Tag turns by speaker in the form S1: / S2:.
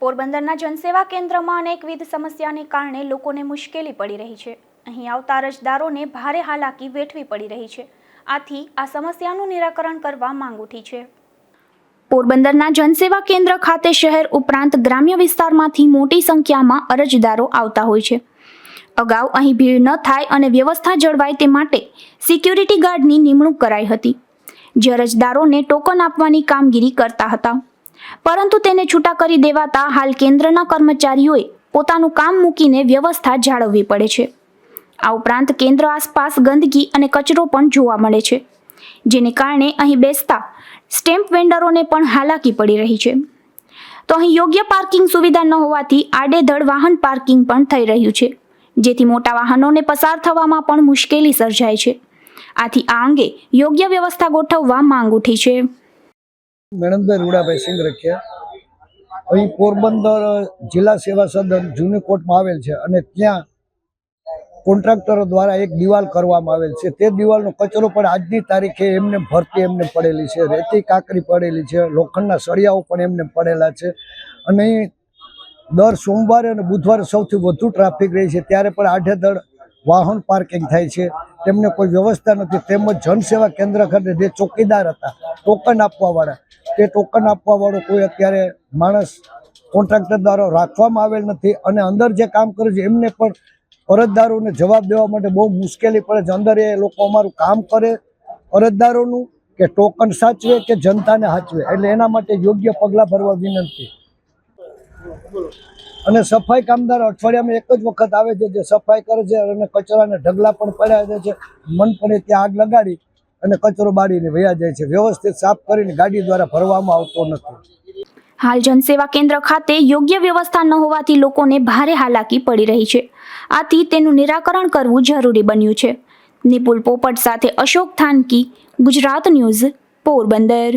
S1: પોરબંદરના જનસેવા કેન્દ્રમાં અનેકવિધ સમસ્યાને કારણે લોકોને મુશ્કેલી પડી રહી છે। અહીં આવતા અરજદારોને ભારે હાલાકી વેઠવી પડી રહી છે। આથી આ સમસ્યાનું નિરાકરણ કરવા માંગ ઉઠી છે। પોરબંદરના જનસેવા કેન્દ્ર ખાતે શહેર ઉપરાંત ગ્રામ્ય વિસ્તારમાંથી મોટી સંખ્યામાં અરજદારો આવતા હોય છે। અગાઉ અહીં ભીડ ન થાય અને વ્યવસ્થા જળવાય તે માટે સિક્યુરિટી ગાર્ડની નિમણૂક કરાઈ હતી, જે અરજદારોને ટોકન આપવાની કામગીરી કરતા હતા, પરંતુ તેને છૂટા કરી દેવાતા હાલ કેન્દ્રના કર્મચારીઓએ પોતાનું કામ મૂકીને વ્યવસ્થા જાળવવી પડે છે। આ ઉપરાંત કેન્દ્ર આસપાસ ગંદકી અને કચરો પણ જોવા મળે છે, જેને કારણે અહીં બેસતા સ્ટેમ્પ વેન્ડરોને પણ હાલાકી પડી રહી છે। તો અહીં યોગ્ય પાર્કિંગ સુવિધા ન હોવાથી આડેધડ વાહન પાર્કિંગ પણ થઈ રહ્યું છે, જેથી મોટા વાહનોને પસાર થવામાં પણ મુશ્કેલી સર્જાય છે। આથી આ અંગે યોગ્ય વ્યવસ્થા ગોઠવવા માંગ ઉઠી છે।
S2: મેણંદભાઈ રૂડાભાઈ સિંહ રખિયા અહીં પોરબંદર જિલ્લા સેવા સદન જૂની કોર્ટમાં આવેલ છે અને ત્યાં કોન્ટ્રાક્ટરો દ્વારા એક દિવાલ કરવામાં આવેલ છે। તે દિવાલનો કચરો પણ આજની તારીખે એમને ભરતી એમને પડેલી છે, રેતી કાંકરી પડેલી છે, લોખંડના સળિયાઓ પણ એમને પડેલા છે અને અહીં દર સોમવારે અને બુધવારે સૌથી વધુ ટ્રાફિક રહે છે, ત્યારે પણ આડેધડ વાહન પાર્કિંગ થાય છે, તેમને કોઈ વ્યવસ્થા નથી। તેમજ જનસેવા કેન્દ્ર ખાતે જે ચોકીદાર હતા ટોકન આપવાવાળા, તે ટોકન આપવાવાળો કોઈ અત્યારે માણસ કોન્ટ્રાક્ટર દ્વારા રાખવામાં આવેલ નથી અને અંદર જે કામ કરે છે એમને પણ અરજદારોને જવાબ દેવા માટે બહુ મુશ્કેલી પડે છે। અંદર એ લોકો અમારું કામ કરે અરજદારોનું કે ટોકન સાચવે કે જનતાને સાચવે, એટલે એના માટે યોગ્ય પગલાં ભરવા વિનંતી। અને સફાઈ કામદાર અઠવાડિયામાં એક જ વખત આવે છે, જે સફાઈ કરે છે અને કચરાને ઢગલા પણ પડ્યા છે, મન પડે ત્યાં આગ લગાડી અને કચરો બાળીને વયા જાય છે, વ્યવસ્થિત સાફ કરીને ગાડી દ્વારા ભરવામાં આવતો નથી।
S1: હાલ જનસેવા કેન્દ્ર ખાતે યોગ્ય વ્યવસ્થા ન હોવાથી લોકોને ભારે હાલાકી પડી રહી છે। આથી તેનું નિરાકરણ કરવું જરૂરી બન્યું છે। નિપુલ પોપટ સાથે અશોક થાનકી, ગુજરાત ન્યૂઝ, પોરબંદર।